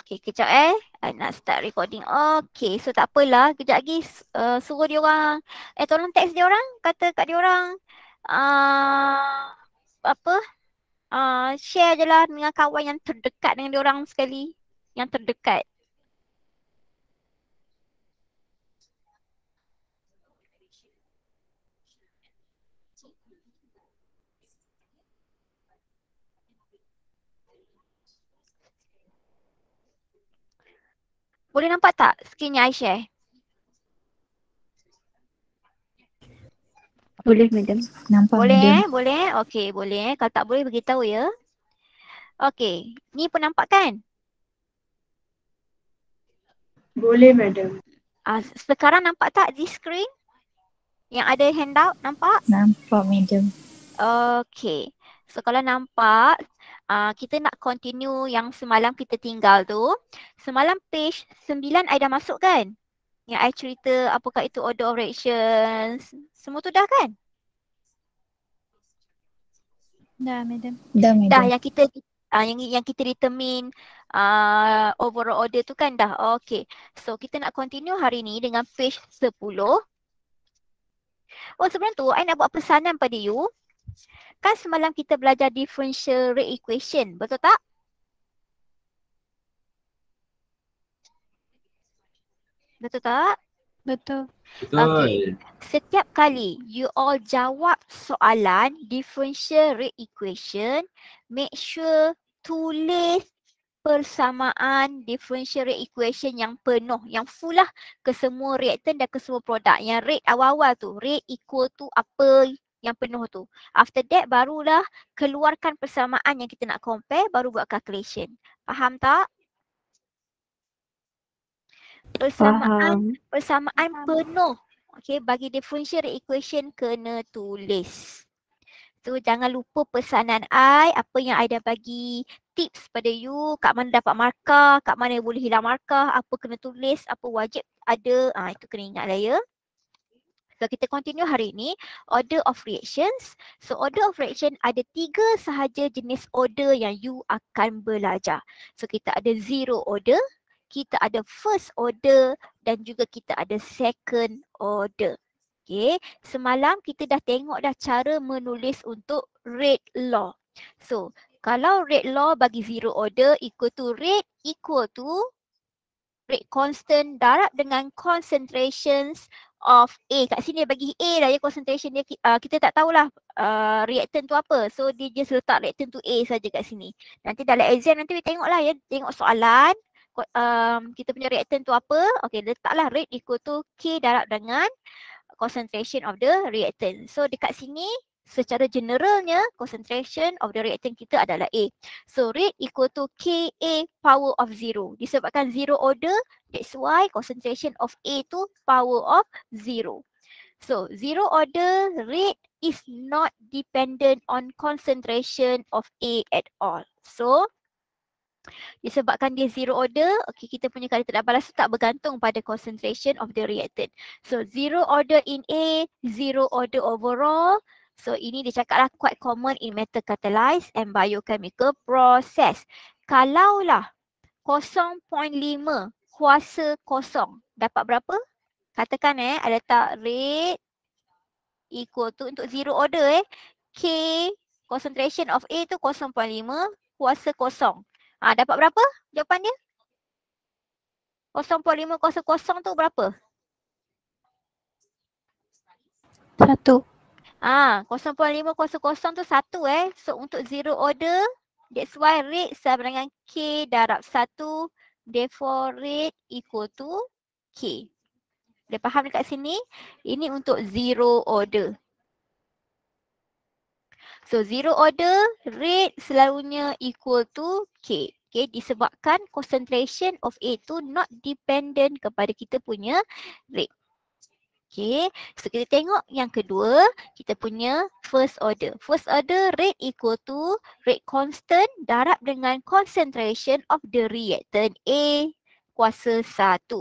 Okay, kejap I nak start recording. Okay, so tak apalah. Kejap lagi suruh dia orang. Tolong text dia orang. Kata kat dia orang. Apa? Share je lah dengan kawan yang terdekat dengan dia orang sekali. Yang terdekat. Boleh nampak tak screen yang I share? Boleh, madam. Nampak, Boleh madam. boleh. Okey, boleh. Kalau tak boleh beritahu ya. Okey, ni pun nampak kan? Boleh, madam. Sekarang nampak tak di screen? Yang ada handout, nampak? Nampak, madam. Okey. So kalau nampak, kita nak continue yang semalam kita tinggal tu. Semalam page 9 I dah masuk kan? Yang I cerita apakah itu order of reactions. Semua tu dah kan? Dah, madam. Dah, madam. Dah yang kita yang kita determine overall order tu kan dah. Okay. So kita nak continue hari ni dengan page 10. Oh sebelum tu I nak buat pesanan pada you. Kan semalam kita belajar differential rate equation, betul tak? Betul tak? Betul. Okay. Setiap kali you all jawab soalan differential rate equation, make sure tulis persamaan differential rate equation yang penuh, yang full lah ke semua reactant dan ke semua produk. Yang rate awal-awal tu, rate equal to apa yang penuh tu. After that barulah keluarkan persamaan yang kita nak compare, baru buat calculation. Faham tak? Persamaan penuh. Okay, bagi differential rate equation kena tulis. So jangan lupa pesanan I, apa yang I dah bagi tips pada you, kat mana dapat markah, kat mana boleh hilang markah, apa kena tulis, apa wajib ada, itu kena ingat lah ya. So kita continue hari ni, order of reactions. So order of reaction ada 3 sahaja jenis order yang you akan belajar. So kita ada zero order, kita ada first order dan juga kita ada second order. Okay, semalam kita dah tengok dah cara menulis untuk rate law. So kalau rate law bagi zero order equal to rate constant darab dengan concentrations of A. Kat sini bagi A dah ya concentration dia. Kita tak tahulah reactant tu apa. So dia just letak reactant tu A saja kat sini. Nanti dalam exam nanti kita tengoklah ya. Tengok soalan. Kita punya reactant tu apa. Okay, letaklah rate equal to K darab dengan concentration of the reactant. So dekat sini secara generalnya concentration of the reactant kita adalah A. So rate equal to Ka power of 0. Disebabkan zero order, that's why concentration of A tu power of 0. So zero order rate is not dependent on concentration of A at all. So disebabkan dia zero order, okay, kita punya kali terdapat balas tak bergantung pada concentration of the reactant. So zero order in A, zero order overall. So ini dia cakaplah quite common in metal catalyzed and biochemical process. Kalaulah 0.5 kuasa kosong, dapat berapa? Katakan I letak rate equal to untuk zero order K concentration of A tu 0.5 kuasa kosong. Dapat berapa jawapan dia? 0.5 kuasa kosong tu berapa? 1. 0.5 kuasa kosong tu 1 So untuk zero order, that's why rate sama dengan K darab 1. Therefore rate equal to K. Dah faham dekat sini? Ini untuk zero order. So zero order, rate selalunya equal to K. Okay, disebabkan concentration of A tu not dependent kepada kita punya rate. Okay, so kita tengok yang kedua, kita punya first order. First order rate equal to rate constant darab dengan concentration of the reactant A kuasa 1.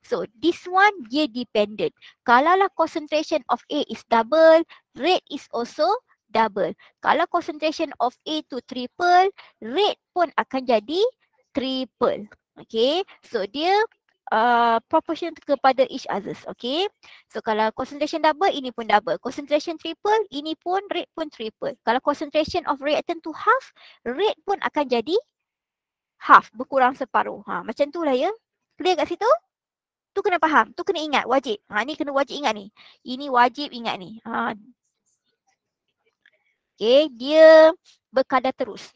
So this one dia dependent. Kalaulah concentration of A is double, rate is also double. Kalau concentration of A tu triple, rate pun akan jadi triple. Okay, so dia proportion kepada each others. Okay, so kalau concentration double, ini pun double. Concentration triple, ini pun rate pun triple. Kalau concentration of reactant to half, rate pun akan jadi half, berkurang separuh. Macam tu lah ya. Clear kat situ? Tu kena faham, tu kena ingat, wajib. Ni kena wajib ingat ni. Ini wajib ingat ni. Okay, dia berkadar terus.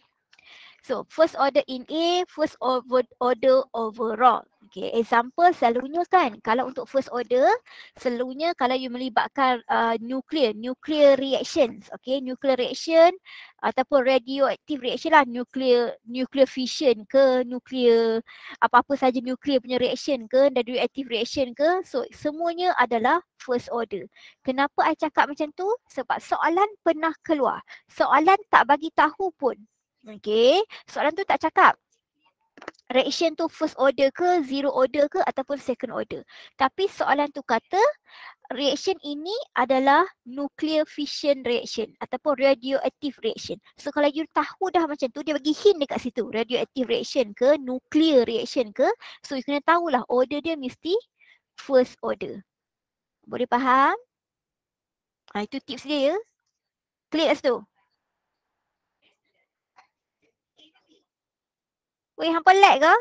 So, first order in A, first order overall. Okay, example selalunya kan, kalau untuk first order, selalunya kalau you melibatkan nuclear reactions, okay, nuclear reaction ataupun radioactive reaction lah, nuclear fission ke, nuclear apa-apa saja nuclear punya reaction ke, radioactive reaction ke, so semuanya adalah first order. Kenapa I cakap macam tu? Sebab soalan pernah keluar. Soalan tak bagi tahu pun. Okay, soalan tu tak cakap reaction tu first order ke, zero order ke ataupun second order. Tapi soalan tu kata reaction ini adalah nuclear fission reaction ataupun radioactive reaction. So kalau you tahu dah macam tu, dia bagi hint dekat situ, radioactive reaction ke, nuclear reaction ke. So you kena tahulah order dia mesti first order. Boleh faham? Itu tips dia ya. Clear kat situ? Weh, hampa lag ke?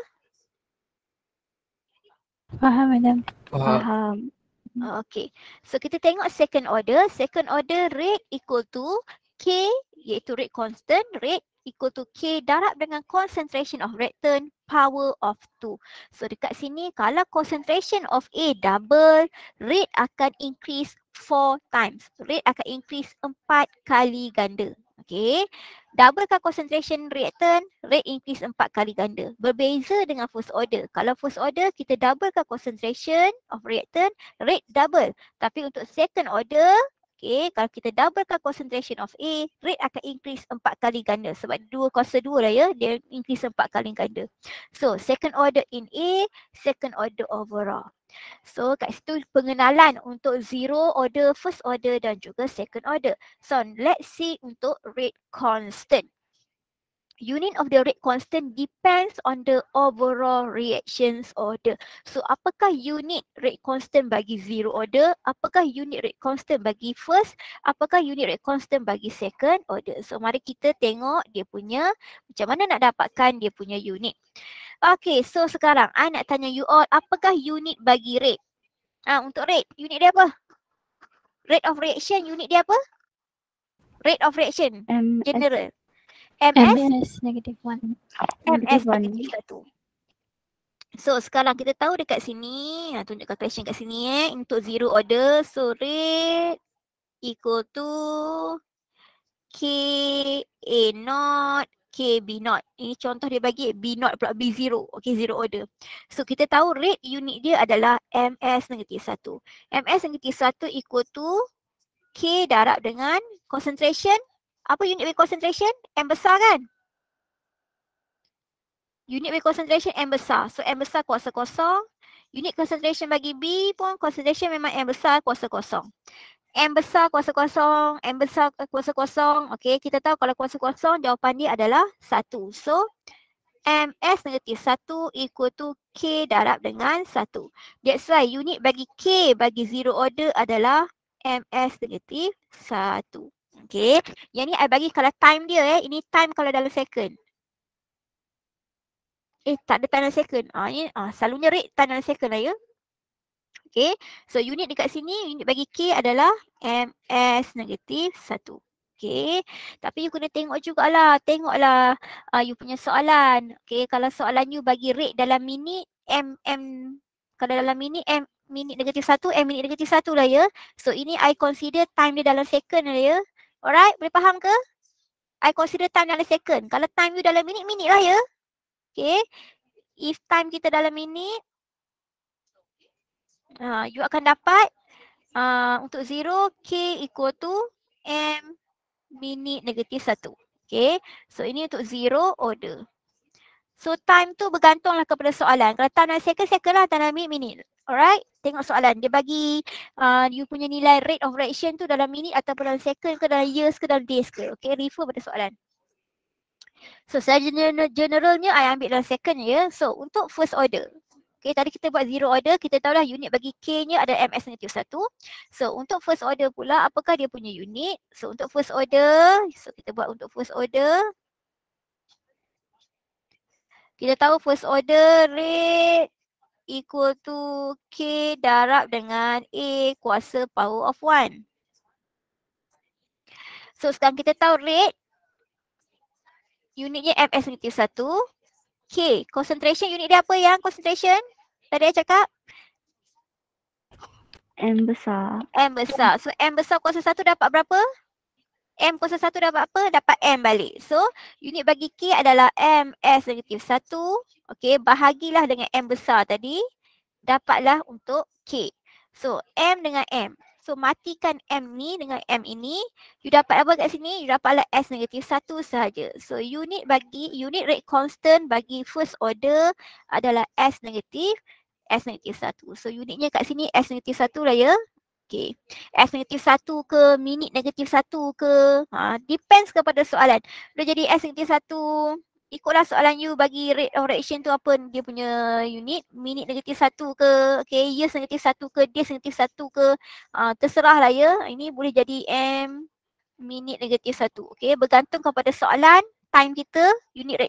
Faham, Madam. Faham. Okay, so kita tengok second order. Second order rate equal to K, iaitu rate constant. Rate equal to K darab dengan concentration of reactant power of 2. So dekat sini kalau concentration of A double, rate akan increase 4 times. Rate akan increase 4 kali ganda. Okay, doublekan concentration reactant, rate increase 4 kali ganda. Berbeza dengan first order. Kalau first order kita doublekan concentration of reactant, rate double. Tapi untuk second order, okay, kalau kita doublekan concentration of A, rate akan increase 4 kali ganda. Sebab 2 kuasa 2 lah ya, dia increase 4 kali ganda. So second order in A, second order overall. So kat situ pengenalan untuk zero order, first order dan juga second order. So let's see untuk rate constant. Unit of the rate constant depends on the overall reactions order. So apakah unit rate constant bagi zero order? Apakah unit rate constant bagi first? Apakah unit rate constant bagi second order? So mari kita tengok dia punya macam mana nak dapatkan dia punya unit. Okay, so sekarang I nak tanya you all, apakah unit bagi rate? Untuk rate, unit dia apa? Rate of reaction, unit dia apa? Rate of reaction, general. MS negative 1. MS negative 1. So sekarang kita tahu dekat sini, tunjuk calculation kat sini untuk zero order. So rate equal to K A naught K B naught. Ini contoh dia bagi B naught pula B0. Okay, zero order. So kita tahu rate unit dia adalah MS negatif 1. MS negatif 1 equal to K darab dengan concentration. Apa unit with concentration? M besar kan? Unit with concentration M besar. So M besar kuasa kosong. Unit concentration bagi B pun concentration memang M besar kuasa kosong. M besar kuasa kosong, M besar kuasa kosong. Okay, kita tahu kalau kuasa kosong jawapan dia adalah 1. So MS negatif 1 equal to K darab dengan 1. That's why unit bagi K bagi zero order adalah MS negatif 1. Okay, yang ni I bagi kalau time dia ini time kalau dalam second. Tak ada time dalam second. Ini selalunya rate time dalam second lah ya. Okay, so unit dekat sini, unit bagi K adalah MS negatif 1. Okay, tapi you kena tengok jugalah, tengoklah you punya soalan. Okay, kalau soalan you bagi rate dalam minit, kalau dalam minit, minit negatif 1, minit negatif 1 lah ya. So ini I consider time dia dalam second lah ya. Alright, boleh faham ke? I consider time dalam second. Kalau time you dalam minit, minit lah ya. Okay, if time kita dalam minit, you akan dapat untuk 0, K equal to M minit negatif 1. Okay, so ini untuk 0 order. So time tu bergantunglah kepada soalan. Kalau time dalam second, second lah. Time dalam minit, minit. Alright, tengok soalan. Dia bagi you punya nilai rate of reaction tu dalam minit ataupun dalam second ke, dalam years ke, dalam days ke. Okay, refer pada soalan. So secara generalnya I ambil dalam second ya. So untuk first order. Okay, tadi kita buat zero order, kita tahulah unit bagi K nya ada MS negatif 1. So untuk first order pula, apakah dia punya unit? So untuk first order, so kita buat untuk first order. Kita tahu first order rate equal to K darab dengan A kuasa power of 1. So sekarang kita tahu rate, unitnya MS negatif 1. K, concentration unit dia apa yang concentration? Tadi saya cakap? M besar. M besar. So M besar kuasa 1 dapat berapa? M kuasa 1 dapat apa? Dapat M balik. So unit bagi K adalah MS negatif 1. Okay, bahagilah dengan M besar tadi. Dapatlah untuk K. So M dengan M. So matikan M ni dengan M ini. You dapat apa kat sini? You dapatlah S negatif 1 sahaja. So unit rate constant bagi first order adalah S negatif 1. So unitnya kat sini S negatif 1 lah ya. Okay. S negatif 1 ke, minit negatif 1 ke. Depends kepada soalan. Dah jadi S negatif 1, ikutlah soalan you bagi rate of reaction tu apa dia punya unit. Minit negatif 1 ke, okay, years negatif 1 ke, days negatif 1 ke. Terserah lah ya. Ini boleh jadi M minit negatif 1. Okay, bergantung kepada soalan, time kita, unit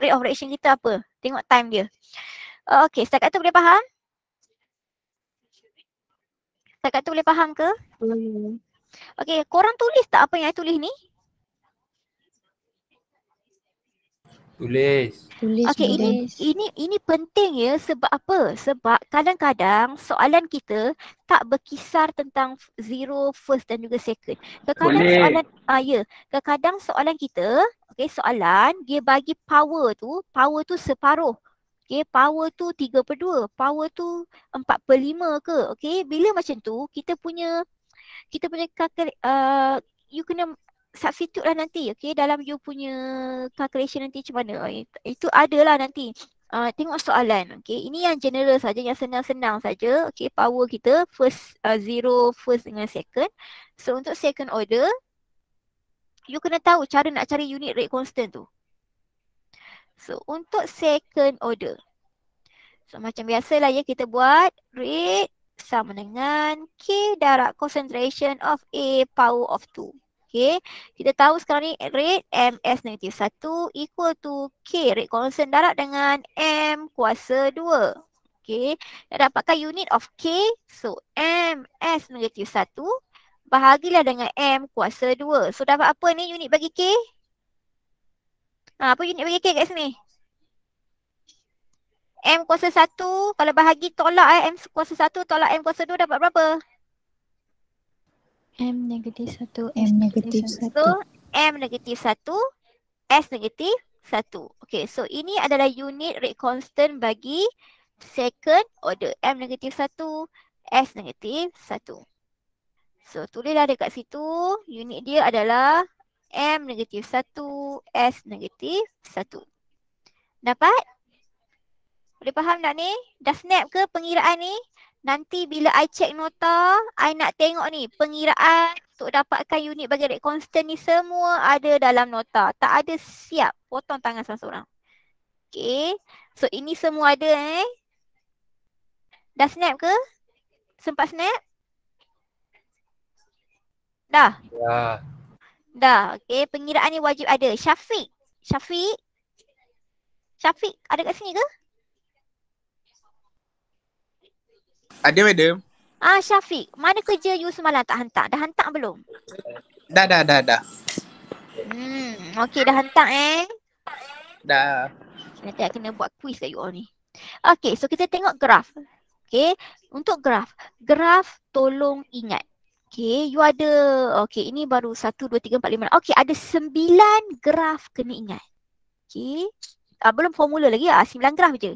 rate of reaction kita apa. Tengok time dia. Okay, setakat tu boleh faham? Setakat tu boleh faham ke? Boleh. Okay, korang tulis tak apa yang I tulis ni? Tulis. Tulis. Okay, madam. ini penting ya. Sebab apa? Sebab kadang-kadang soalan kita tak berkisar tentang zero, first dan juga second. Kadang-kadang Boleh. soalan, kadang-kadang soalan kita, okay, soalan dia bagi power tu separuh. Okay, power tu 3/2, power tu 4/5 ke. Okay, bila macam tu kita punya you kena substitute lah nanti, okay, dalam you punya calculation nanti macam mana. Itu adalah nanti. Tengok soalan, okay. Ini yang general saja, yang senang-senang saja. Okay, power kita zero, first dengan second. So untuk second order, you kena tahu cara nak cari unit rate constant tu. So untuk second order, so macam biasalah ya, kita buat rate sama dengan K darab concentration of A power of 2. Okay, kita tahu sekarang ni rate MS negatif 1 equal to K rate constant darab dengan M kuasa 2. Okay, nak dapatkan unit of K, so MS negatif 1 bahagilah dengan M kuasa 2. So dapat apa ni unit bagi K? Apa unit bagi K kat sini? M kuasa 1, kalau bahagi tolak M kuasa 1 tolak M kuasa 2 dapat berapa? M negatif 1. M negatif 1. So M negatif 1, S negatif 1. Okay, so ini adalah unit rate constant bagi second order. M negatif 1, S negatif 1. So tulislah dekat situ, unit dia adalah M negatif 1, S negatif 1. Dapat? Boleh faham tak ni? Dah snap ke pengiraan ni? Nanti bila I check nota, I nak tengok ni pengiraan untuk dapatkan unit bagi rate constant ni semua ada dalam nota. Tak ada, siap. Potong tangan seorang-seorang. Okay. So ini semua ada Dah snap ke? Sempat snap? Dah? Ya. Dah. Okay. Pengiraan ni wajib ada. Syafiq ada kat sini ke? Ada madam. Syafiq, mana kerja you semalam tak hantar? Dah hantar belum? Dah. Okay, dah hantar Dah. Nanti I kena buat quiz kat you all ni. Okay, so kita tengok graf. Okay, untuk graf tolong ingat. Okay, you ada, okay, ini baru 1, 2, 3, 4, 5. Okay, ada 9 graf kena ingat. Okay, belum formula lagi, 9 graf je.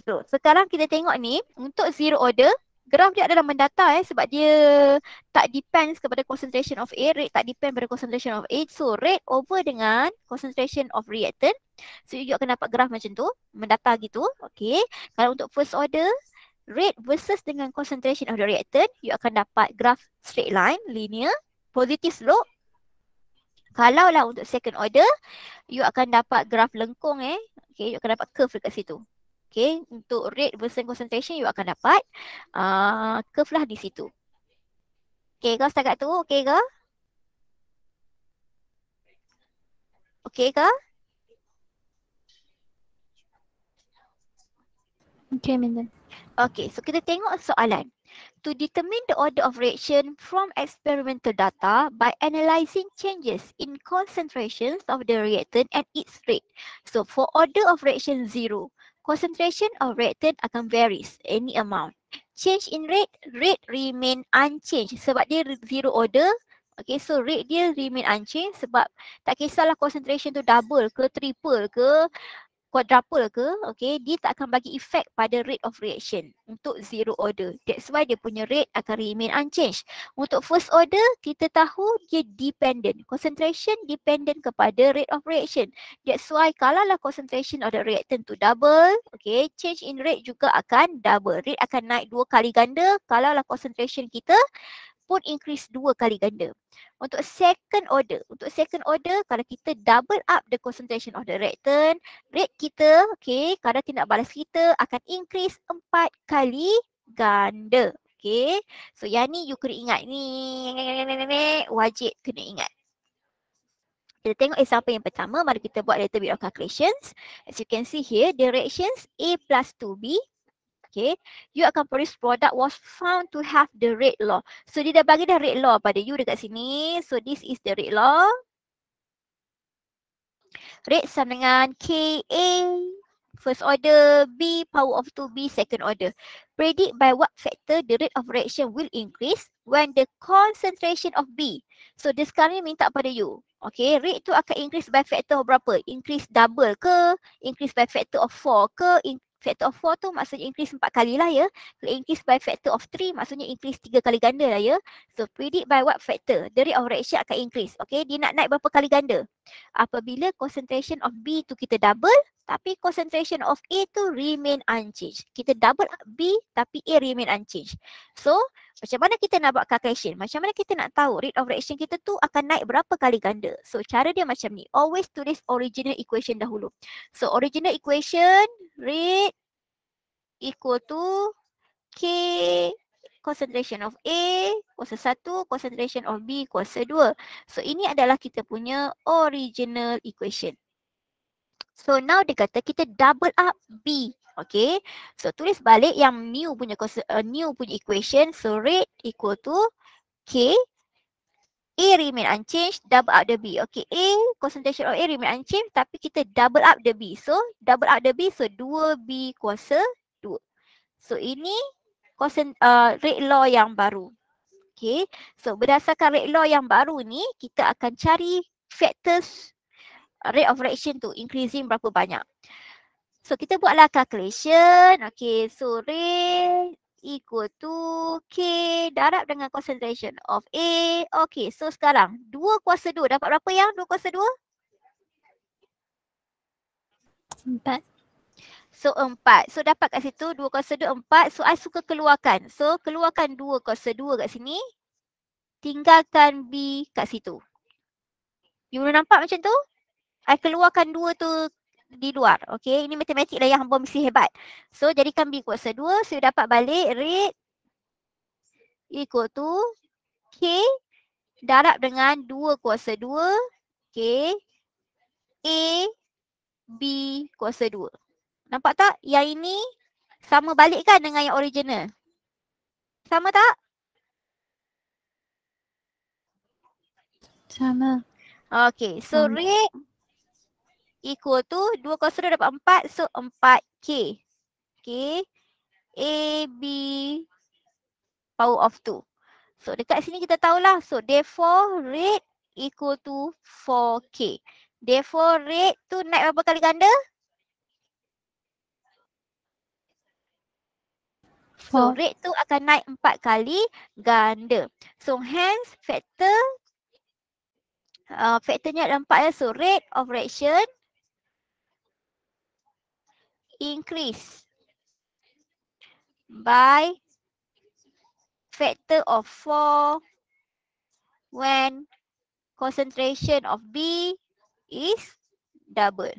So, sekarang kita tengok ni, untuk zero order, graf dia adalah mendata sebab dia tak depends kepada concentration of A, rate tak depend pada concentration of A. So, rate over dengan concentration of reactant. So, you akan dapat graf macam tu, mendata gitu. Okay, kalau untuk first order, rate versus dengan concentration of the reactant, you akan dapat graf straight line, linear, positive slope. Kalau lah untuk second order, you akan dapat graf lengkung Okay, you akan dapat curve dekat situ. Okay, untuk rate versus concentration, you akan dapat curve lah di situ. Okay ke setakat tu? Okay ke? Okay ke? Okay, madam. Okay, so kita tengok soalan. To determine the order of reaction from experimental data by analyzing changes in concentrations of the reactant and its rate. So for order of reaction 0, concentration of reactant akan varies any amount. Change in rate remain unchanged sebab dia zero order. Okay, so rate dia remain unchanged sebab tak kisahlah concentration tu double ke triple ke quadruple ke, okay, dia tak akan bagi efek pada rate of reaction untuk zero order. That's why dia punya rate akan remain unchanged. Untuk first order, kita tahu dia dependent. Concentration dependent kepada rate of reaction. That's why kalau lah concentration of the reactant tu double, okay, change in rate juga akan double. Rate akan naik 2 kali ganda kalau lah concentration kita pun increase 2 kali ganda. Untuk second order, kalau kita double up the concentration of the reactant, rate kita, okay, kadar tindak balas kita akan increase 4 kali ganda. Okay, so yang ni you kena ingat ni, wajib kena ingat. Kita tengok example yang pertama, mari kita buat a little bit of calculations. As you can see here, the reactions A plus 2B, okay, you akan produce product was found to have the rate law. So dia dah bagi dah rate law pada you dekat sini. So this is the rate law. Rate sama dengan KA first order, B power of 2B second order. Predict by what factor the rate of reaction will increase when the concentration of B. So dia sekarang ni minta pada you. Okay, rate tu akan increase by factor of berapa? Increase double ke? Increase by factor of 4 ke? Factor of 4 tu maksudnya increase 4 kali lah ya. Kalau increase by factor of 3 maksudnya increase 3 kali ganda lah ya. So predict by what factor? The rate of reaction akan increase. Okay, dia nak naik berapa kali ganda? Apabila concentration of B tu kita double, tapi concentration of A tu remain unchanged. Kita double B tapi A remain unchanged. So macam mana kita nak buat calculation? Macam mana kita nak tahu rate of reaction kita tu akan naik berapa kali ganda? So cara dia macam ni. Always tulis original equation dahulu. So original equation, rate equal to K concentration of A kuasa 1, concentration of B kuasa 2. So ini adalah kita punya original equation. So now dia kata kita double up B. Okay. So tulis balik yang new punya equation. So rate equal to K. A remain unchanged, double up the B. Okay, A, concentration of A remain unchanged tapi kita double up the B. So double up the B, so 2B kuasa 2. So ini rate law yang baru. Okay, so berdasarkan rate law yang baru ni, kita akan cari factors rate of reaction tu increasing berapa banyak. So kita buatlah calculation. Okay, so rate equal to K darab dengan concentration of A. Okay, so sekarang 2 kuasa 2 dapat berapa yang 2 kuasa 2? 4. So 4. So dapat kat situ 2 kuasa 2 4. So I suka keluarkan. So keluarkan 2 kuasa 2 kat sini. Tinggalkan B kat situ. You boleh nampak macam tu? I keluarkan 2 tu di luar. Okay, ini matematik lah yang hamba mesti hebat. So jadikan B kuasa 2. So dapat balik rate equal to K darab dengan 2 kuasa 2. Okay, A B kuasa 2. Nampak tak? Yang ini sama balik kan dengan yang original? Sama tak? Sama. Okay, so rate equal to 2 kuasa 2 dapat 4. So 4K. Okay. A, B power of 2. So dekat sini kita tahulah. So therefore rate equal to 4K. Therefore rate tu naik berapa kali ganda? So rate tu akan naik 4 kali ganda. So hence factornya ada 4 ya. So rate of reaction increase by factor of 4 when concentration of B is double.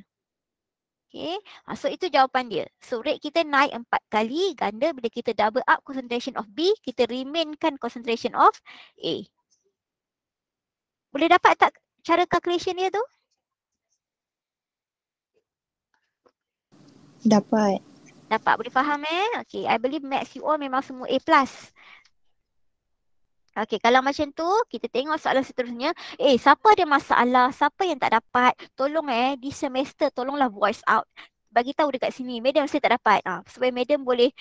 Okay, so itu jawapan dia. So rate kita naik 4 kali ganda bila kita double up concentration of B, kita remainkan concentration of A. Boleh dapat tak cara calculation dia tu? Dapat. Dapat, boleh faham Okay, I believe maths you all memang semua A+. Okay, kalau macam tu, kita tengok soalan seterusnya. Siapa ada masalah? Siapa yang tak dapat? Tolong di semester, tolonglah voice out. Bagi tahu dekat sini, madam saya tak dapat. Supaya madam boleh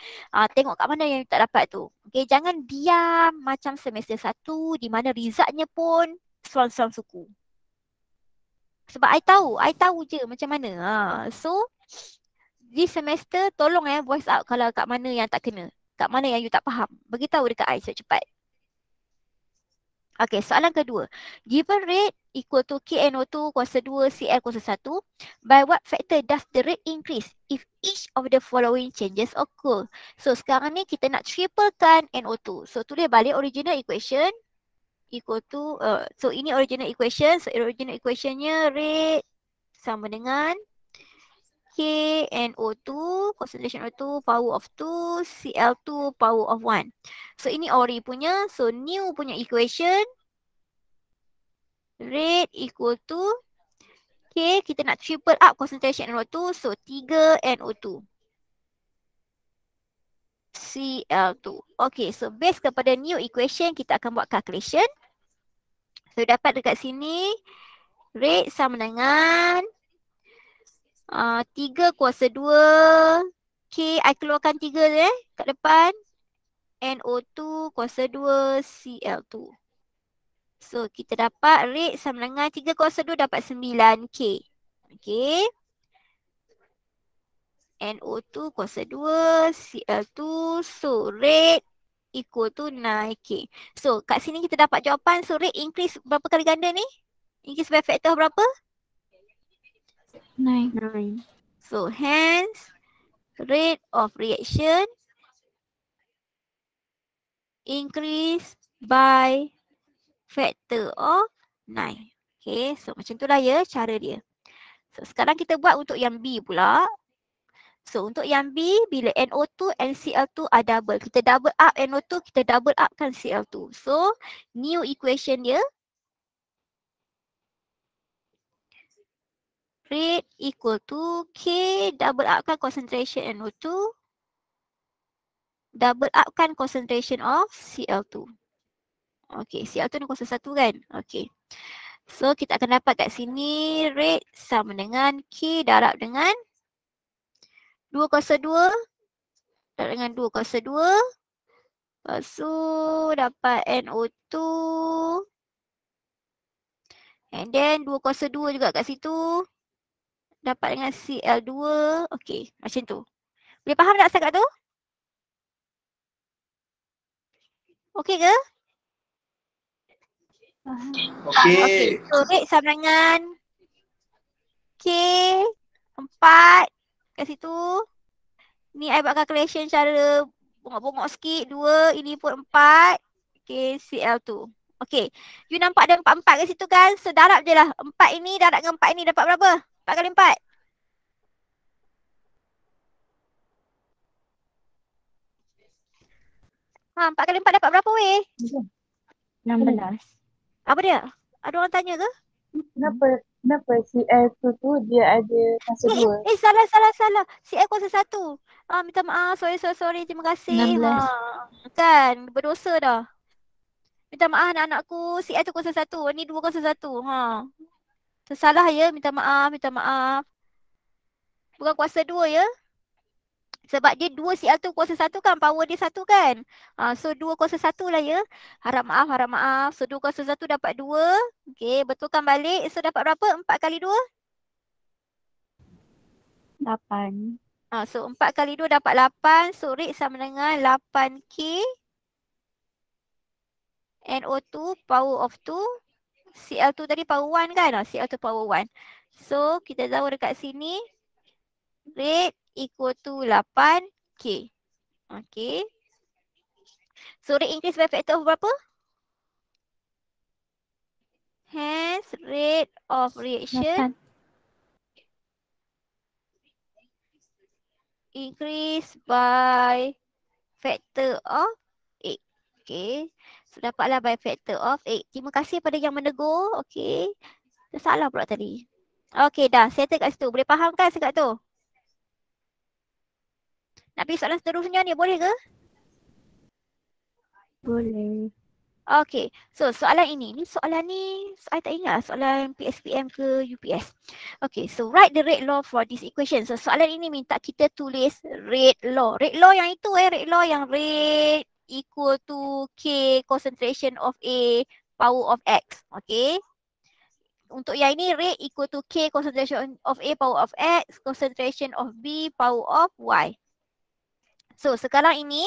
tengok kat mana yang tak dapat tu. Okay, jangan diam macam semester 1 di mana resultnya pun selang-selang suku. Sebab I tahu je macam mana. So, di semester tolong voice out kalau kat mana yang tak kena. Kat mana yang you tak faham. Beritahu dekat I cepat. Okay, soalan kedua. Given rate equal to KNO2 kuasa 2 CL kuasa 1, by what factor does the rate increase if each of the following changes occur? So, sekarang ni kita nak triplekan NO2. So, tulis balik original equation equal to, so ini original equation. So, original equationnya rate sama dengan KNO2, concentration O2, power of 2, CL2, power of 1. So, ini ori punya. So, new punya equation. Rate equal to K. Kita nak triple up concentration NO2. So, 3 NO2. CL2. Okay, so based kepada new equation, kita akan buat calculation. So, dapat dekat sini. Rate sama dengan 3 kuasa 2 K, I keluarkan 3 je kat depan. NO2 kuasa 2 CL2. So kita dapat rate sama dengan 3 kuasa 2 dapat 9K. Okay. NO2 kuasa 2 CL2. So rate equal to 9K. So kat sini kita dapat jawapan. So rate increase berapa kali ganda ni? Increase by factor berapa? 9. So hence rate of reaction increase by factor of 9. Okay, so macam itulah ya cara dia. So sekarang kita buat untuk yang B pula. So untuk yang B, bila NO2 and CL2 are double. Kita double up NO2, kita double upkan CL2. So new equation dia. Rate equal to K double upkan concentration NO2. Double upkan concentration of CL2. Okay, CL2 ni kuasa 1 kan? Okay. So kita akan dapat kat sini rate sama dengan K darab dengan 2 kuasa 2. Darab dengan 2 kuasa 2. Lepas tu dapat NO2. And then 2 kuasa 2 juga kat situ. Dapat dengan CL2. Okay, macam tu. Boleh faham tak setakat tu? Okay ke? Okay, so rate sama dengan K 4 kat situ. Ni I buat calculation cara bongok-bongok sikit. 2, ini pun 4. Okay, CL2. Okay, you nampak ada 4 kat situ kan? So darab je lah. 4 ini darab dengan 4 ini dapat berapa? 4 kali 4. 4 kali 4 dapat berapa weh? 16. Apa dia? Ada orang tanya ke? Kenapa CL2 tu dia ada kuasa 2? Salah. CL kuasa 1. Minta maaf. Sorry. Terima kasih. 16. Kan, berdosa dah. Minta maaf anak-anakku. CL tu kuasa 1. Ni 2 kuasa 1. Tersalah ya. Minta maaf. Bukan kuasa 2 ya. Sebab dia 2 CL2 kuasa 1 kan. Power dia 1 kan. So 2 kuasa 1 lah ya. Harap maaf. So 2 kuasa 1 dapat 2. Okay, betulkan balik. So dapat berapa? 4 kali 2? 8. So 4 kali 2 dapat 8. So rate sama dengan 8K. NO2 power of 2. CL2 tadi power 1 kan? CL2 power 1. So kita tahu dekat sini. Rate equal to 8K. Okay. So rate increase by factor of berapa? Hence, rate of reaction 8. increase by factor of 8. Okay. So, dapatlah by factor of 8. Terima kasih pada yang menegur. Okay. Salah pula tadi. Okay, dah. Settle kat situ. Boleh faham kan sekat tu? Nak pergi soalan seterusnya ni, boleh ke? Boleh. Okay, so soalan ini soalan ni saya tak ingat soalan PSPM ke UPS. Okay, so write the rate law for this equation. So soalan ini minta kita tulis rate law. Rate law yang itu rate law yang rate equal to K concentration of A power of X. Okay. Untuk yang ini rate equal to K concentration of A power of X, concentration of B power of Y. So sekarang ini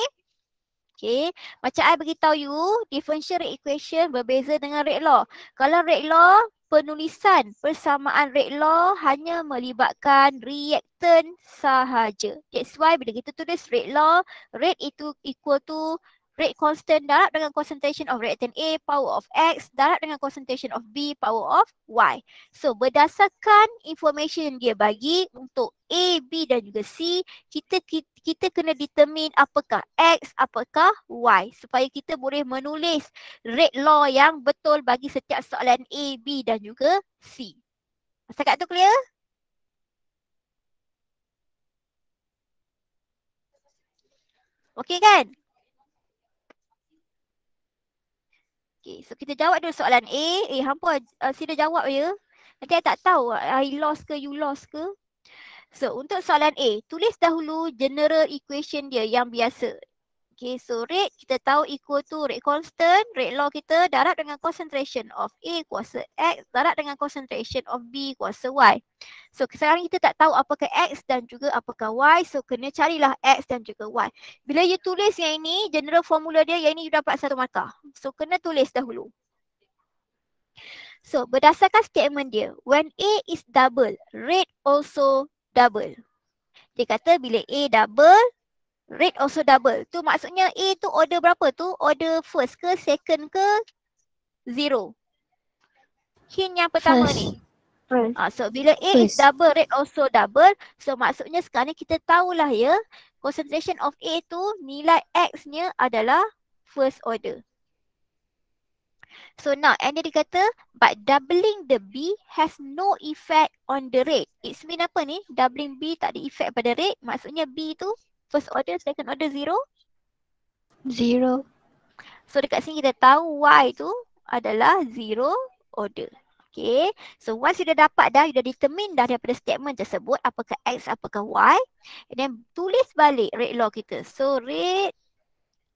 okay, macam I beritahu you, differential rate equation berbeza dengan rate law. Kalau rate law, penulisan persamaan rate law hanya melibatkan reactant sahaja. That's why bila kita tulis rate law, rate itu equal to rate constant darab dengan concentration of reactant A power of X darab dengan concentration of B power of Y. So berdasarkan information yang dia bagi untuk A, B dan juga C, kita kena determine apakah X, apakah Y supaya kita boleh menulis rate law yang betul bagi setiap soalan A, B dan juga C. Setakat tu clear? Okey kan? Okay, so kita jawab dulu soalan A. Hampa sila jawab ya. Nanti I tak tahu I lost ke you lost ke. So untuk soalan A, tulis dahulu general equation dia yang biasa. Okay, so rate kita tahu equal to rate constant. Rate law kita darab dengan concentration of A kuasa X darab dengan concentration of B kuasa Y. So sekarang kita tak tahu apakah X dan juga apakah Y. So kena carilah X dan juga Y. Bila you tulis yang ini, general formula dia, yang ini you dapat 1 markah. So kena tulis dahulu. So berdasarkan statement dia, when A is double, rate also double. Dia kata bila A double, rate also double. Tu maksudnya A tu order berapa tu? Order first ke, second ke, zero? Hint yang pertama First. ni. First. So bila A is First. double, rate also double. So maksudnya sekarang ni kita tahulah ya, concentration of A tu nilai X-nya adalah first order. So now, and dia dikata, but doubling the B has no effect on the rate. It mean apa ni? Doubling B tak ada effect pada rate. Maksudnya B tu first order, second order, zero. 0. So dekat sini kita tahu Y tu adalah zero order. Okay. So once you dah dapat dah, you dah determine dah daripada statement tersebut apakah X, apakah Y. And then tulis balik rate law kita. So rate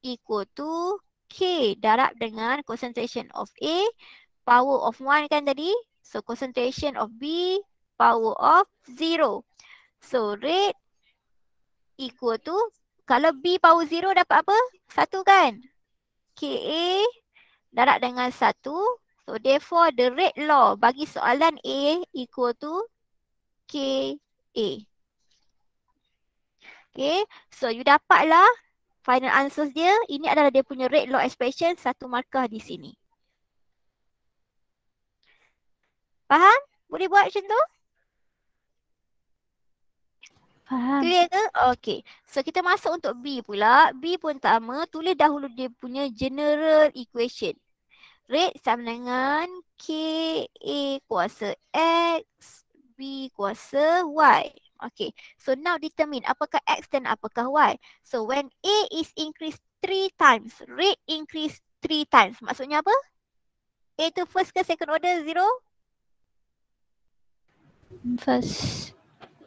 equal to K darab dengan concentration of A power of 1 kan tadi. So concentration of B power of 0. So rate equal to, kalau B power 0 dapat apa? 1 kan? KA darab dengan 1. So therefore the rate law bagi soalan A equal to KA. Okay, so you dapatlah final answers dia. Ini adalah dia punya rate law expression, 1 markah di sini. Faham? Boleh buat macam tu? Faham. Clear ke? Okay. So kita masuk untuk B pula. B pun sama. Tulis dahulu dia punya general equation. Rate sama dengan KA kuasa X, B kuasa Y. Okay. So now determine apakah X dan apakah Y. So when A is increased 3 times, rate increase 3 times. Maksudnya apa? A tu first ke second order, zero? First.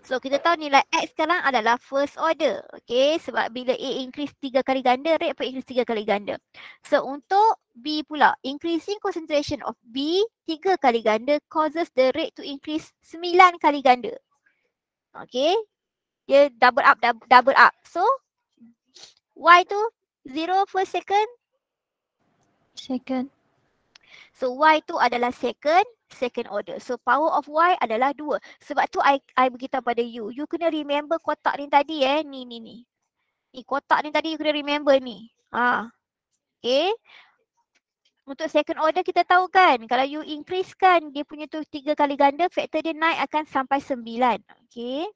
So kita tahu nilai X sekarang adalah first order. Okay, sebab bila A increase 3 kali ganda, rate pun increase 3 kali ganda. So untuk B pula, increasing concentration of B 3 kali ganda causes the rate to increase 9 kali ganda. Okay, dia double up. So Y tu 0 first, Second. So Y tu adalah second order. So power of Y adalah 2. Sebab tu I beritahu pada you. You kena remember kotak ni tadi ni. Ni kotak ni tadi you kena remember ni. Okay. Untuk second order kita tahu kan, kalau you increase kan dia punya tu 3 kali ganda, faktor dia naik akan sampai 9. Okay.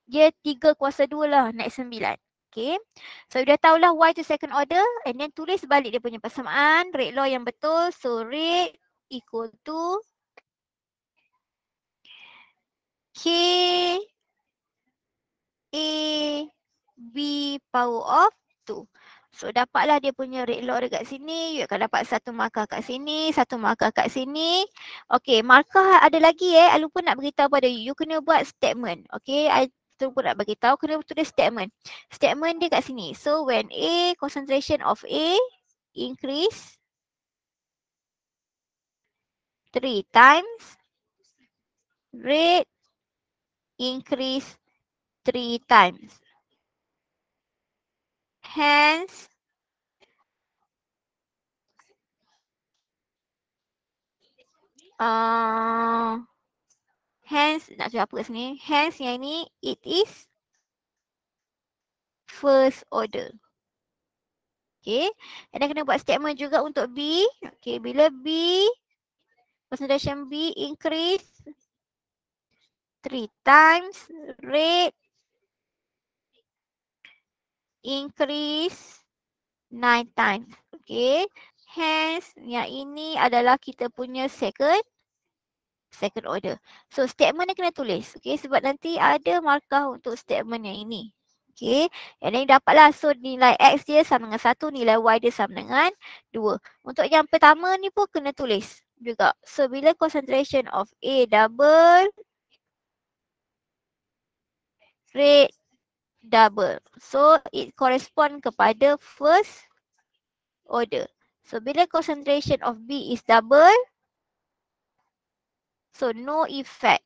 Dia 3 kuasa 2 lah, naik 9. Okay. So dah tahulah y tu second order and then tulis balik dia punya persamaan, rate law yang betul. So rate equal to K A B power of 2. So dapatlah dia punya rate law dekat sini. You akan dapat satu markah kat sini, satu markah kat sini. Okay, markah ada lagi I lupa nak beritahu pada you. You kena buat statement. Okay, I lupa nak beritahu, kena tulis statement. Statement dia kat sini. So when A, concentration of A increase 3 times, rate increase 3 times. Hence, hence nak cakap apa kat sini? Hence yang ini it is first order. Okay. And then kena buat statement juga untuk B. Okay. Bila B, concentration B increase 3 times, rate increase 9 times. Okay. Hence yang ini adalah kita punya second order. So statement ni kena tulis. Okay. Sebab nanti ada markah untuk statement yang ini. Okay. And then dapatlah. So nilai X dia sama dengan 1. Nilai Y dia sama dengan 2. Untuk yang pertama ni pun kena tulis juga. So bila concentration of A double, rate double. So it correspond kepada first order. So bila concentration of B is double, so no effect.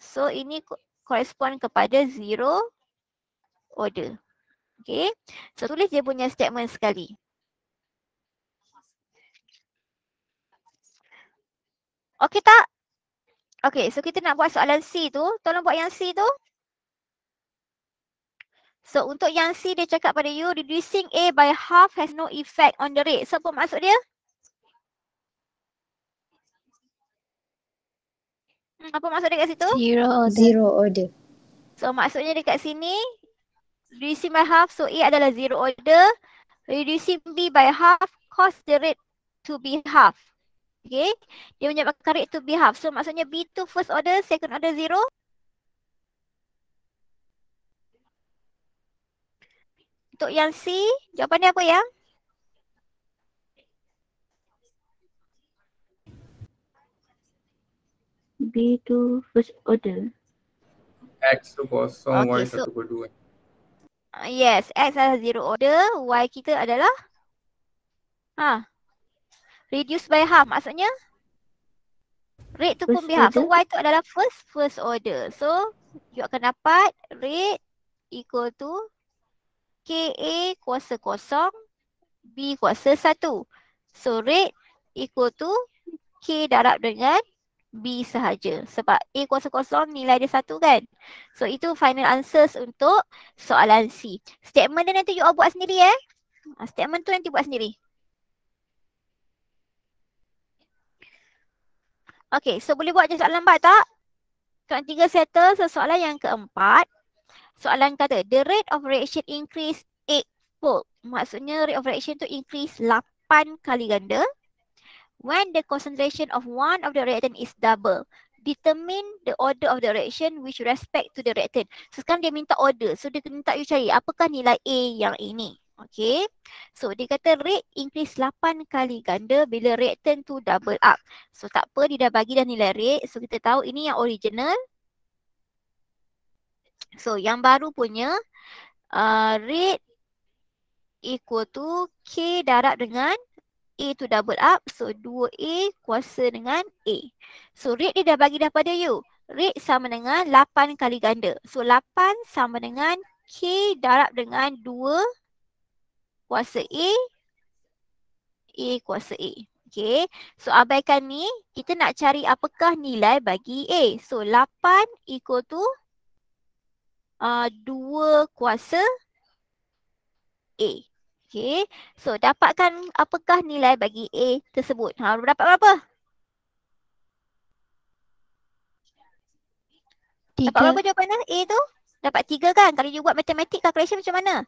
So ini correspond kepada zero order. Okay. So tulis dia punya statement sekali. Okay tak? Okay, so kita nak buat soalan C tu. Tolong buat yang C tu. So untuk yang C dia cakap pada you, reducing A by half has no effect on the rate. So apa maksud dia? Apa maksud dia kat situ? Zero order. So maksudnya dekat sini, reducing by half, so A adalah zero order. Reducing B by half cause the rate to be half. Okay, dia menyebabkan rate to be half. So maksudnya B tu first order, second order zero. Untuk yang C, jawapan dia apa yang? B tu first order. X tu kosong, Okay, Y so 1/2. yes, X adalah zero order, Y kita adalah reduce by half. Maksudnya rate tu pun First be half. So order. Y tu adalah first order. So you akan dapat rate equal to KA kuasa kosong, B kuasa 1. So rate equal to K darab dengan B sahaja. Sebab A kuasa kosong nilai dia 1 kan. So itu final answers untuk soalan C. Statement dia nanti you all buat sendiri Statement tu nanti buat sendiri. Okay, so boleh buat je soalan lambat tak? Soalan 3 settle. So soalan yang keempat. Soalan kata, the rate of reaction increase 8-fold. Maksudnya rate of reaction tu increase 8 kali ganda. When the concentration of one of the reactant is double. Determine the order of the reaction with respect to the reactant. So sekarang dia minta order. So dia minta you cari apakah nilai A yang ini. Okay. So dia kata rate increase 8 kali ganda bila reactant tu double up. So tak apa, dia dah bagi dah nilai rate. So kita tahu ini yang original. So yang baru punya rate equal to K darab dengan A tu double up. So 2A kuasa dengan A. So rate dia dah bagi dah pada you. Rate sama dengan 8 kali ganda. So 8 sama dengan K darab dengan 2 kuasa A kuasa A. Okay. So abaikan ni. Kita nak cari apakah nilai bagi A. So 8 equal to 2 kuasa A. Okay. So dapatkan apakah nilai bagi A tersebut. Dapat berapa? Dapat 3. berapa jawapan A tu? Dapat 3 kan? Kalau you buat matematik calculation macam mana?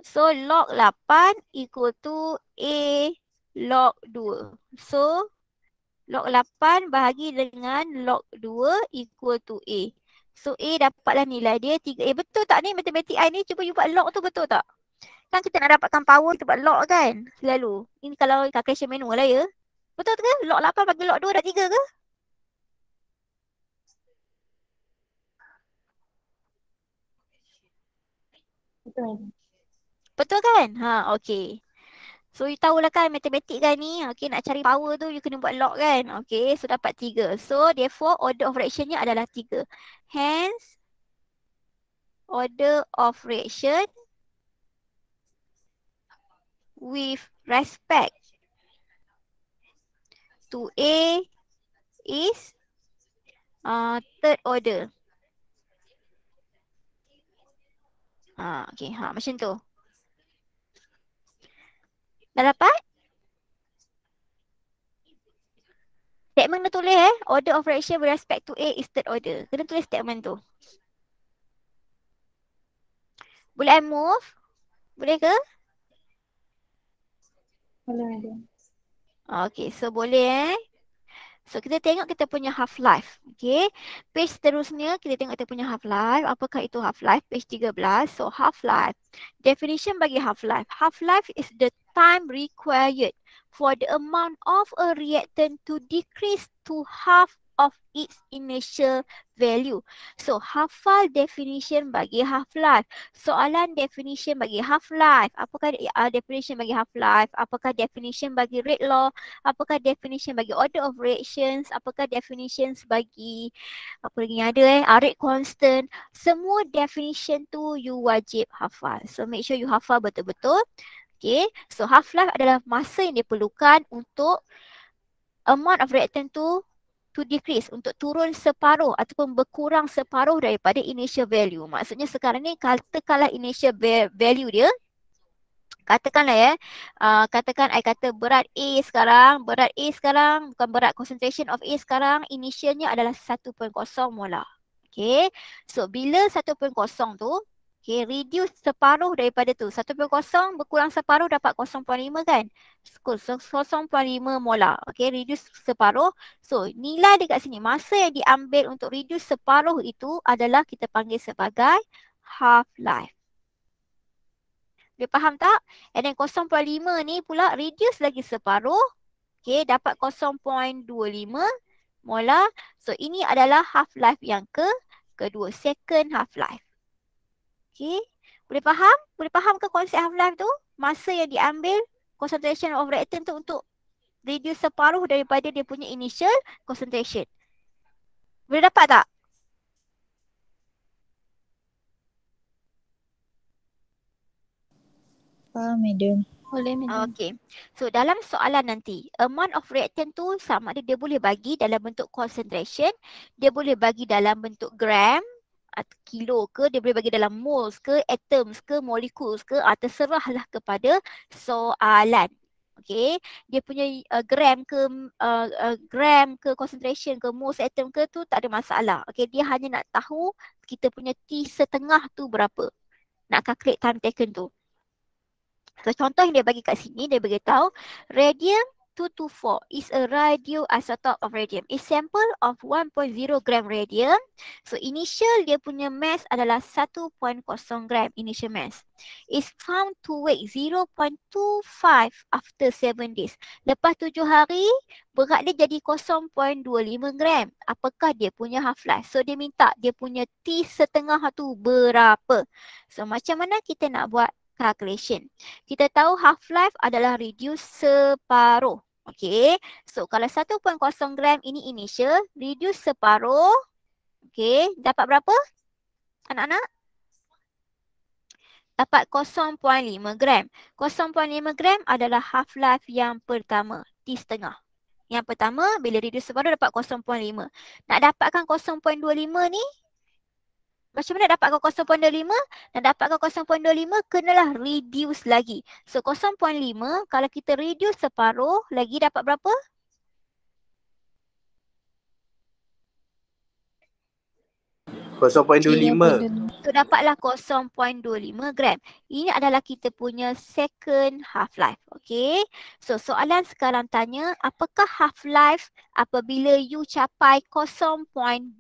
So log 8 equal to A log 2. So log 8 bahagi dengan log 2 equal to A. So A dapatlah nilai dia 3. Betul tak ni matematik I ni? Cuba you buat log tu betul tak? Kan kita nak dapatkan power kita buat log kan? Selalu. Ini kalau calculation manual lah ya. Betul ke? Log 8 bagi log 2 dah 3 ke? Betul madam. Betul kan? Okay. So you tahulah kan matematik kan ni. Okay, nak cari power tu you kena buat log kan? Okay, so dapat 3. So therefore order of reactionnya adalah 3. Hence order of reaction with respect to A is third order. Okay, macam tu. Dah dapat? Statement dah tulis order of reaction with respect to A is third order. Kena tulis statement tu. Boleh I move? Boleh ke? Boleh madam. Okay, so boleh So kita tengok kita punya half-life. Okay. Page seterusnya kita tengok kita punya half-life. Apakah itu half-life? Page 13. So half-life. Definition bagi half-life. Half-life is the time required for the amount of a reactant to decrease to half of its initial value. So hafal definition bagi half-life. Soalan definition bagi half-life. Apakah definition bagi half-life? Apakah definition bagi rate law? Apakah definition bagi order of reactions? Apakah definitions bagi apa lagi yang ada rate constant? Semua definition tu you wajib hafal. So make sure you hafal betul-betul. Okay. So half-life adalah masa yang diperlukan untuk amount of reactant to decrease, untuk turun separuh ataupun berkurang separuh daripada initial value. Maksudnya sekarang ni katakanlah initial value dia, katakanlah katakan I kata berat A sekarang, bukan berat concentration of A sekarang, initialnya adalah 1.0 molar. Okay, so bila 1.0 tu, okay, reduce separuh daripada tu, 1.0 berkurang separuh dapat 0.5 kan? 0.5 molar, okay, reduce separuh. So nilai dekat sini, masa yang diambil untuk reduce separuh itu adalah kita panggil sebagai half-life. Boleh faham tak? And then 0.5 ni pula reduce lagi separuh. Okay, dapat 0.25 molar. So ini adalah half-life yang kedua, second half-life. Okay, boleh faham? Boleh faham ke konsep half-life tu? Masa yang diambil concentration of reactant tu untuk reduce separuh daripada dia punya initial concentration. Boleh dapat tak? Faham, madam. Boleh, madam. Okay. So dalam soalan nanti, amount of reactant tu sama ada dia boleh bagi dalam bentuk concentration, dia boleh bagi dalam bentuk gram atau kilo ke, dia boleh bagi dalam moles ke, atoms ke, molecules ke, terserahlah kepada soalan. Okay, dia punya gram ke concentration ke, moles, atom ke tu tak ada masalah. Okay, dia hanya nak tahu kita punya T setengah tu berapa. Nak calculate time taken tu. So contoh yang dia bagi kat sini, dia beritahu radium 224 is a radioisotope of radium. A sample of 1.0 gram radium. So initial dia punya mass adalah 1.0 gram initial mass. Is found to weigh 0.25 after 7 days. Lepas 7 hari, berat dia jadi 0.25 gram. Apakah dia punya half-life? So dia minta dia punya T setengah tu berapa. So macam mana kita nak buat calculation? Kita tahu half-life adalah reduce separuh. Okay. So kalau 1.0 gram ini initial, reduce separuh. Okay. Dapat berapa? Anak-anak? Dapat 0.5 gram. 0.5 gram adalah half-life yang pertama. T setengah. Yang pertama, bila reduce separuh dapat 0.5. Nak dapatkan 0.25 ni, Macam mana dapatkan 0.25? Nak dapatkan 0.25 kenalah reduce lagi. So 0.5 kalau kita reduce separuh lagi dapat berapa? So dapatlah 0.25 gram. Ini adalah kita punya second half-life. Okay. So soalan sekarang tanya, apakah half-life apabila you capai 0.25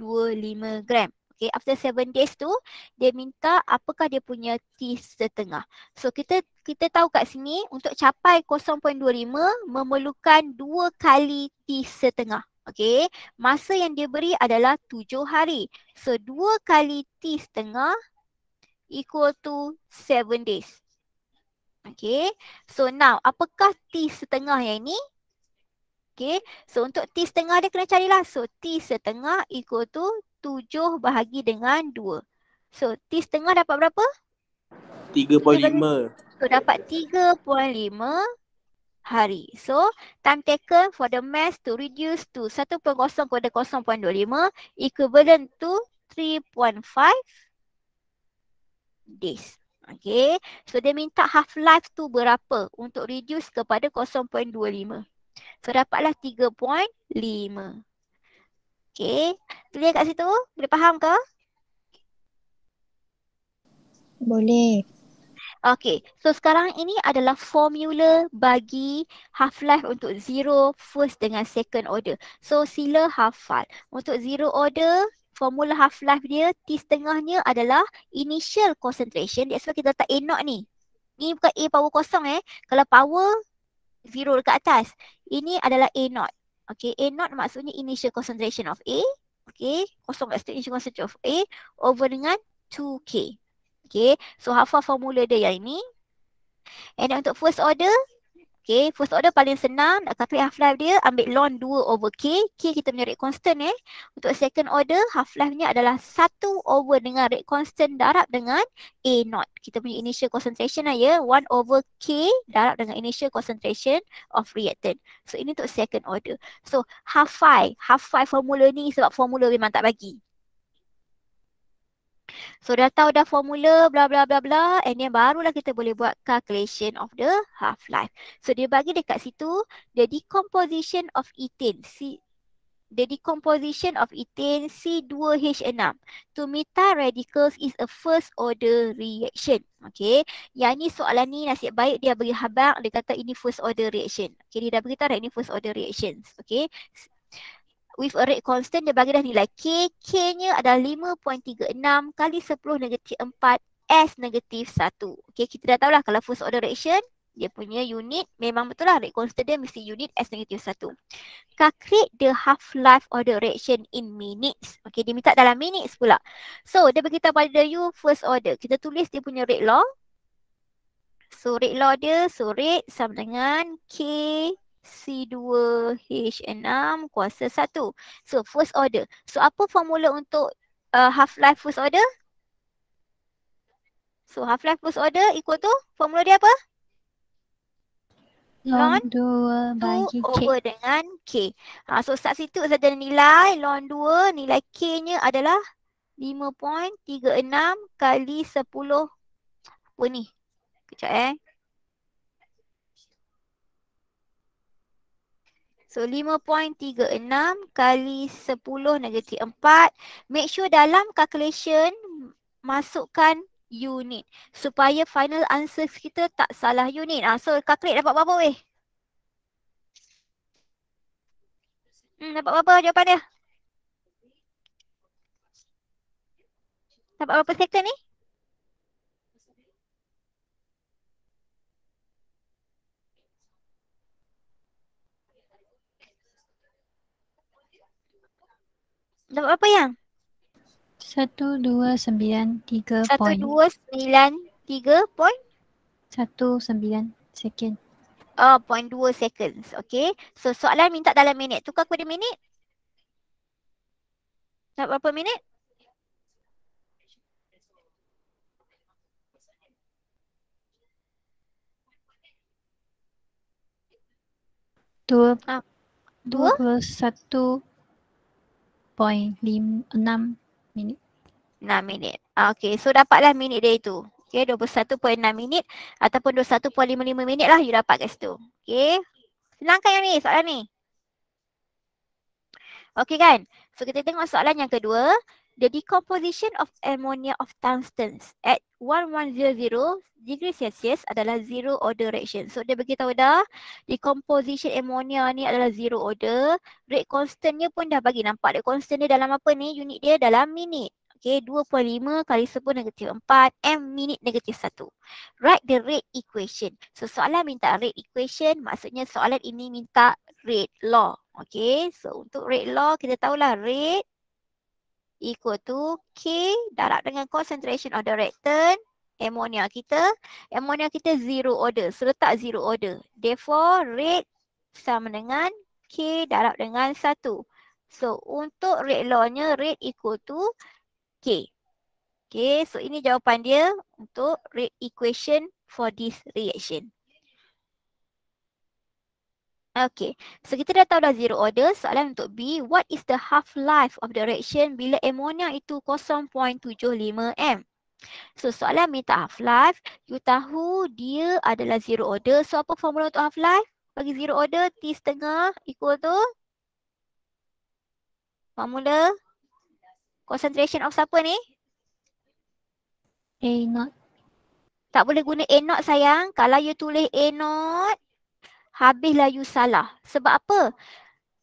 gram? Okay, after 7 days tu, dia minta apakah dia punya T setengah. So kita tahu kat sini untuk capai 0.25 memerlukan 2 kali T setengah. Okay, masa yang dia beri adalah 7 hari. So 2 kali T setengah equal to 7 days. Okay, so now apakah T setengah yang ini? Okay, so untuk T setengah dia kena carilah. So T setengah equal to 7 bahagi dengan 2. So T setengah dapat berapa? 3.5. So dapat 3.5 hari. So time taken for the mass to reduce to 1.0 kepada 0.25 equivalent to 3.5 days. Okay. So dia minta half-life tu berapa untuk reduce kepada 0.25. So dapatlah 3.5. Okay. Clear kat situ? Boleh faham ke? Boleh. Okay, so sekarang ini adalah formula bagi half-life untuk zero first dengan second order. So sila hafal. Untuk zero order, formula half-life dia T setengahnya adalah initial concentration. That's why kita letak A0 ni. Ni bukan A power kosong Kalau power zero dekat atas. Ini adalah A0. Okay, A0 maksudnya initial concentration of A. Okay, kosong kat situ initial concentration of A over dengan 2K. Okay, so hafal formula dia yang ini. And then untuk first order, okay, first order paling senang. Nak calculate half-life dia, ambil ln 2 over K. K kita punya rate constant Untuk second order, half-life-nya adalah 1 over dengan rate constant darab dengan A0. Kita punya initial concentration 1 over K darab dengan initial concentration of reactant. So ini untuk second order. So hafal formula ni sebab formula memang tak bagi. So dah tahu dah formula bla bla bla bla, and then barulah kita boleh buat calculation of the half-life. So dia bagi dekat situ the decomposition of ethane C2H6 to methyl radicals is a first order reaction. Okay, yang ni soalan ni nasib baik dia bagi habaq, dia kata ini first order reaction. Okay, dia dah beritahu dah ini first order reactions. Okay, with a rate constant, dia bagi dah nilai K. K-nya adalah 5.36 kali 10 negatif 4 S negatif 1. Okay, kita dah tahulah kalau first order reaction, dia punya unit memang betul lah. Rate constant dia mesti unit S negatif 1. Calculate the half-life of the reaction in minutes. Okay, dia minta dalam minutes pula. So, dia beritahu pada you first order. Kita tulis dia punya rate law. So, rate law dia, so rate sama dengan K C2H6 kuasa 1. So first order. So apa formula untuk half-life first order? So half-life first order equal to formula dia apa? ln 2 bagi K. Over dengan K. So substitute saja nilai ln 2, nilai K-nya adalah 5.36 kali 10. Apa ni? Kejap So 5.36 kali 10 negatif 4. Make sure dalam calculation masukkan unit supaya final answer kita tak salah unit. So calculate dapat berapa weh? Dapat berapa jawapan dia? Dapat berapa second ni? Dapat berapa yang? 1293 point. 1293 point? 19 second. 0.2 seconds. Okay. So soalan minta dalam minit. Tukar kepada minit. Dapat berapa minit? Dua. Ah, 21.6 minit. 6 minit. Okay, so dapatlah minit dia itu. Okay, 21.6 minit ataupun 21.55 minit lah you dapat kat situ. Okay, senangkan yang ni, soalan ni. Okay kan? So kita tengok soalan yang kedua. The decomposition of ammonia of tungsten at 1100 degree Celsius adalah zero order reaction. So dia beritahu dah decomposition ammonia ni adalah zero order. Rate constantnya pun dah bagi nampak. Rate constant dia dalam apa ni? Unit dia dalam minit. Okay, 2.5 kali 10 negatif 4 M minit negatif 1. Write the rate equation. So soalan minta rate equation, maksudnya soalan ini minta rate law. Okay, so untuk rate law kita tahulah rate equal to K darab dengan concentration of the reactant. Ammonia kita zero order. So letak zero order. Therefore rate sama dengan K darab dengan 1. So untuk rate law-nya rate equal to K. Okay, so ini jawapan dia untuk rate equation for this reaction. Okay, so kita dah tahu dah zero order. Soalan untuk B, what is the half-life of the reaction bila ammonia itu 0.75 M? So soalan minta half-life, you tahu dia adalah zero order. So apa formula untuk half-life? Bagi zero order, T setengah equal to formula concentration of siapa ni? A0. Tak boleh guna A0 sayang. Kalau you tulis A0, habislah you salah. Sebab apa?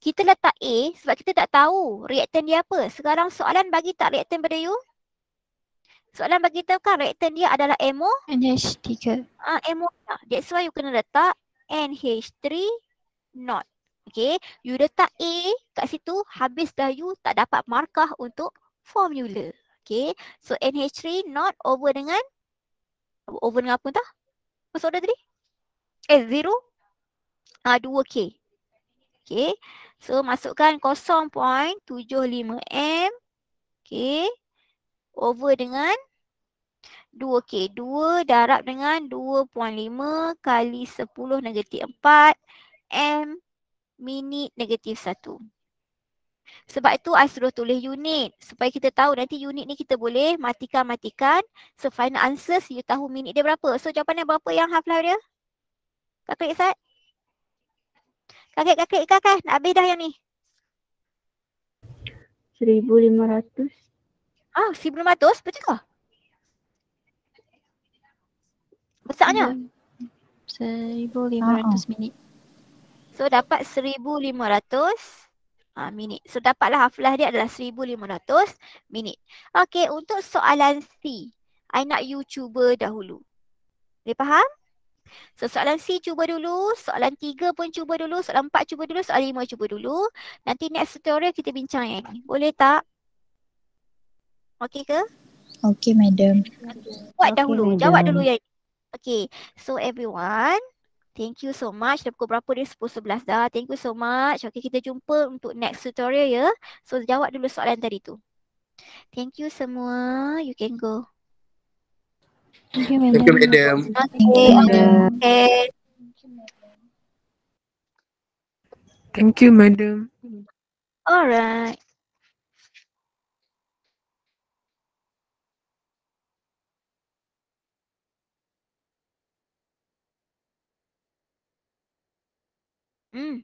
Kita letak A sebab kita tak tahu reaktan dia apa. Sekarang soalan bagi tak reaktan pada you? Soalan bagi tahu kan reaktan dia adalah NH3. ammonia. That's why you kena letak NH3 not. Okay, you letak A kat situ, habis dah you tak dapat markah untuk formula. Okay, so NH3 not over dengan apa entah? Apa soalan tadi? 0 2K. Okay, so masukkan 0.75 M. Okay, over dengan 2K. 2 darab dengan 2.5 kali 10 negatif 4 M minit negatif 1. Sebab itu I suruh tulis unit. Supaya kita tahu nanti unit ni kita boleh matikan. So final answers you tahu minit dia berapa. So jawapan dia berapa yang half-life dia? Kakak Izzat? Kakak kan? Habis dah yang ni. 1,500. 1,500? Betul ke? Besarnya? 1,500 minit. So dapat 1,500 minit. So dapatlah half-life dia adalah 1,500 minit. Okay, untuk soalan C, I nak you cuba dahulu. Boleh faham? So soalan C cuba dulu, soalan 3 pun cuba dulu, soalan 4 cuba dulu, soalan 5 cuba dulu. Nanti next tutorial kita bincang yang ni. Boleh tak? Okay ke? Okay, madam. Buat Okay, dahulu, madam. jawab dulu yang ni. Okay, so everyone, thank you so much. Dah pukul berapa dia? 10.11 dah. Thank you so much. Okay, kita jumpa untuk next tutorial ya. So jawab dulu soalan tadi tu. Thank you semua. You can go. Thank you, Thank you, madam. madam. Thank you, madam. Okay. Thank you, madam. Alright. Hmm.